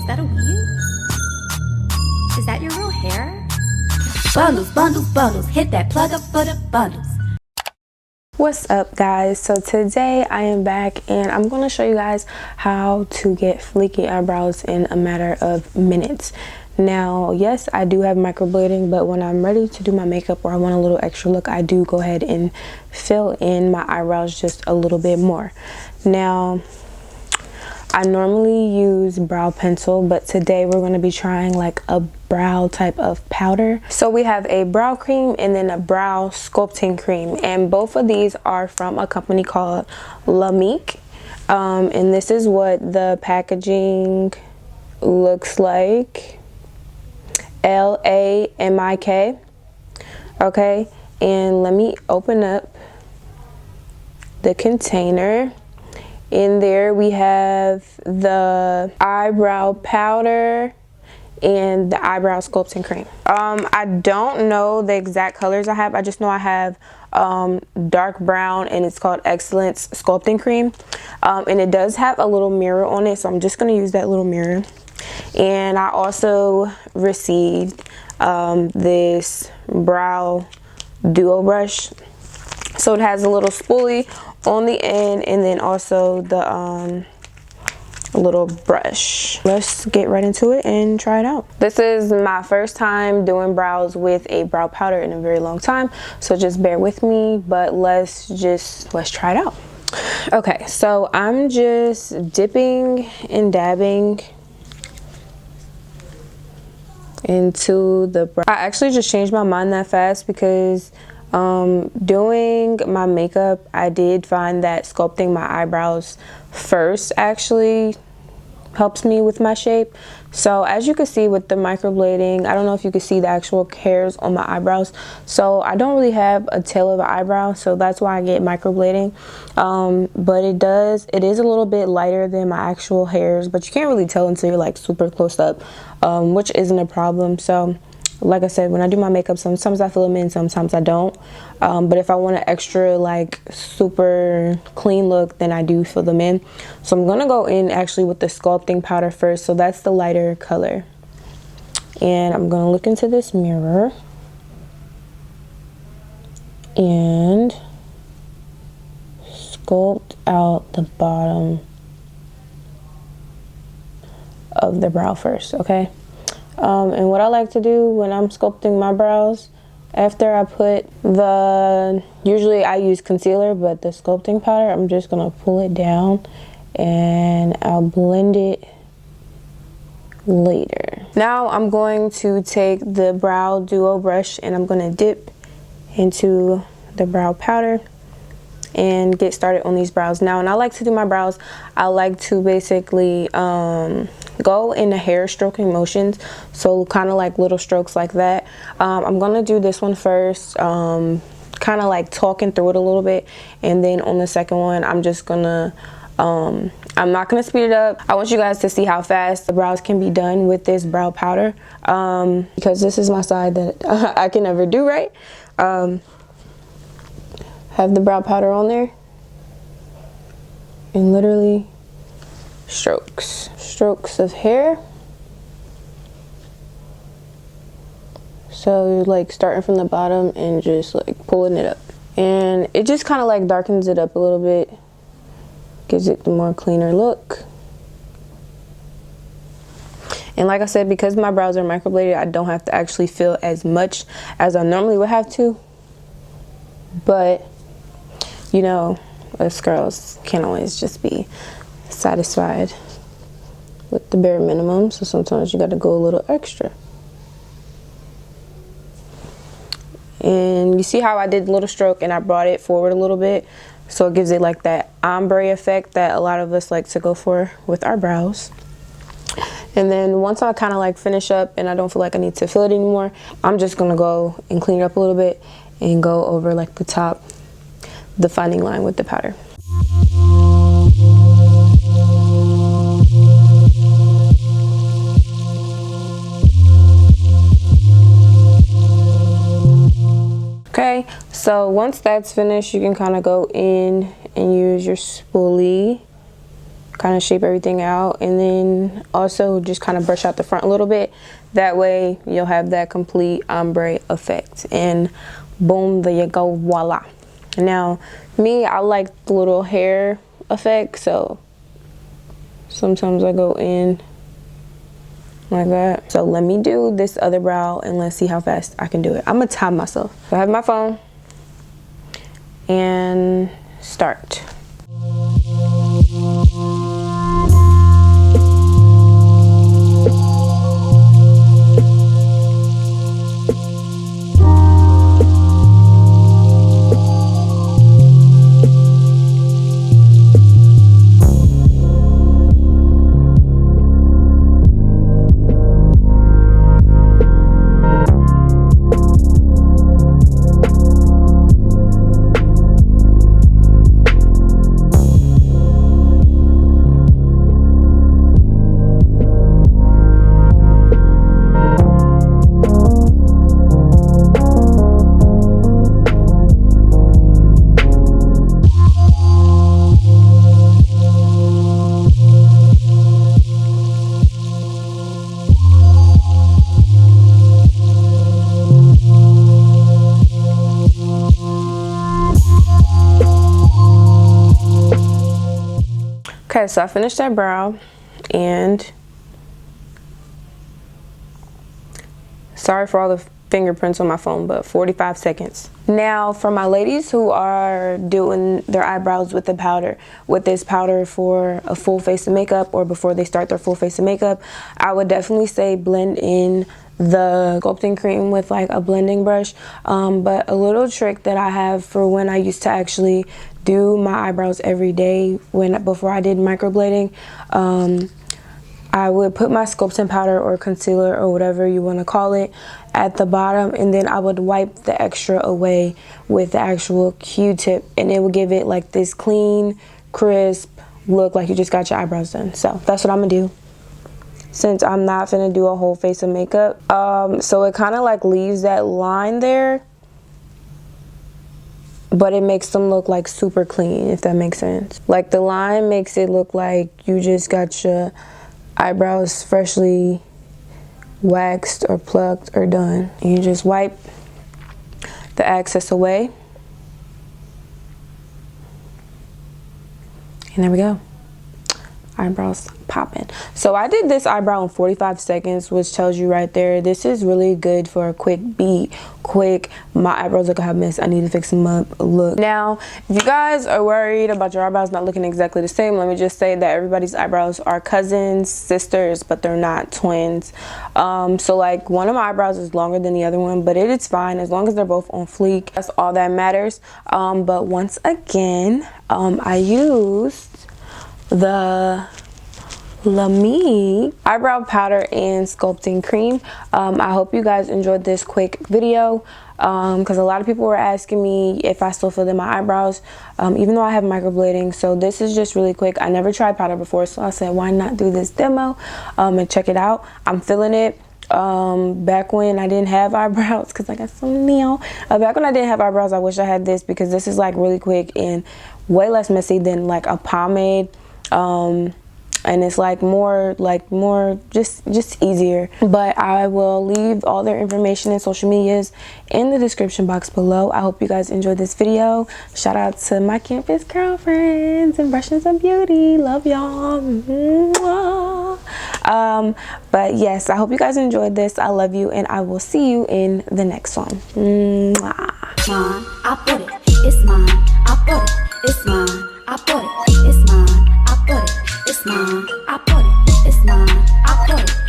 Is that a weave? Is that your real hair? Bundles, bundles, bundles. Hit that plug up for the bundles. What's up, guys? So today I am back and I'm going to show you guys how to get fleeky eyebrows in a matter of minutes. Now, yes, I do have microblading, but when I'm ready to do my makeup or I want a little extra look, I do go ahead and fill in my eyebrows just a little bit more. Now, I normally use brow pencil, but today we're going to be trying like a brow type of powder. So we have a brow cream and then a brow sculpting cream, and both of these are from a company called Lamik, and this is what the packaging looks like. Lamik. Okay, and let me open up the container. In there we have the eyebrow powder and the eyebrow sculpting cream. I don't know the exact colors I have. I just know I have dark brown, and it's called Excellence Sculpting Cream, and it does have a little mirror on it, so I'm just going to use that little mirror. And I also received this brow duo brush, so it has a little spoolie on the end and then also the little brush. Let's get right into it and try it out. This is my first time doing brows with a brow powder in a very long time, so just bear with me, but let's try it out. Okay, so I'm just dipping and dabbing into the brow. I actually just changed my mind that fast because doing my makeup, I did find that sculpting my eyebrows first actually helps me with my shape. So as you can see with the microblading, I don't know if you can see the actual hairs on my eyebrows, so I don't really have a tail of an eyebrow, so that's why I get microblading. But it is a little bit lighter than my actual hairs, but you can't really tell until you're like super close up, which isn't a problem. So like I said, when I do my makeup, sometimes I fill them in, sometimes I don't. But if I want an extra like super clean look, then I do fill them in. So I'm gonna go in actually with the sculpting powder first. So that's the lighter color. And I'm gonna look into this mirror and sculpt out the bottom of the brow first, okay? And what I like to do when I'm sculpting my brows, after I put usually I use concealer, but the sculpting powder, I'm just gonna pull it down and I'll blend it later. Now I'm going to take the brow duo brush and I'm gonna dip into the brow powder and get started on these brows. Now, when I like to do my brows, I like to basically go in the hair stroking motions, so kind of like little strokes like that. I'm gonna do this one first, kind of like talking through it a little bit, and then on the second one I'm just gonna I'm not gonna speed it up. I want you guys to see how fast the brows can be done with this brow powder, because this is my side that I can never do right. Have the brow powder on there and literally strokes of hair. So you're like starting from the bottom and just like pulling it up, and it just kind of like darkens it up a little bit, gives it the more cleaner look. And like I said, because my brows are microbladed, I don't have to actually fill as much as I normally would have to, but you know, us girls can't always just be satisfied with the bare minimum, so sometimes you got to go a little extra. And you see how I did the little stroke and I brought it forward a little bit, so it gives it like that ombre effect that a lot of us like to go for with our brows. And then once I kind of like finish up and I don't feel like I need to fill it anymore, I'm just gonna go and clean it up a little bit and go over like the top defining line with the powder. Okay, so once that's finished, you can kind of go in and use your spoolie kind of shape everything out, and then also just kind of brush out the front a little bit. That way you'll have that complete ombre effect, and boom, there you go, voila. Now me, I like the little hair effect, so sometimes I go in like that. So let me do this other brow and let's see how fast I can do it. I'm gonna time myself. So I have my phone and start. Okay, so I finished that brow, and sorry for all the fingerprints on my phone, but 45 seconds. Now for my ladies who are doing their eyebrows with the powder, with this powder for a full face of makeup or before they start their full face of makeup, I would definitely say blend in the sculpting cream with like a blending brush. But a little trick that I have for when I used to actually do my eyebrows every day, before I did microblading, I would put my sculpting powder or concealer or whatever you want to call it at the bottom, and then I would wipe the extra away with the actual Q-tip, and it would give it like this clean, crisp look, like you just got your eyebrows done. So that's what I'm gonna do, since I'm not gonna do a whole face of makeup. So it kind of like leaves that line there, but it makes them look like super clean, if that makes sense. Like the line makes it look like you just got your eyebrows freshly waxed or plucked or done. And you just wipe the excess away. And there we go. Eyebrows popping. So I did this eyebrow in 45 seconds, which tells you right there, this is really good for a quick beat, my eyebrows look a hot mess, I need to fix them up look. Now, if you guys are worried about your eyebrows not looking exactly the same, let me just say that everybody's eyebrows are cousins, sisters, but they're not twins. So like one of my eyebrows is longer than the other one, but it's fine as long as they're both on fleek. That's all that matters. But once again, I used the Lamik eyebrow powder and sculpting cream. I hope you guys enjoyed this quick video, because a lot of people were asking me if I still filled in my eyebrows, even though I have microblading. So this is just really quick. I never tried powder before, so I said why not do this demo and check it out. I'm feeling it. Back when I didn't have eyebrows, because I got so nail, back when I didn't have eyebrows, I wish I had this, because this is like really quick and way less messy than like a pomade. And it's like more just easier. But I will leave all their information and social medias in the description box below. I hope you guys enjoyed this video. Shout out to my campus girlfriends, Impressions of Beauty, love y'all. But yes, I hope you guys enjoyed this. I love you, and I will see you in the next one. Mine, I bought it, it's mine, I bought it, it's mine, I bought it, it's mine, I bought it, it's mine, I bought it, it's mine, I bought it.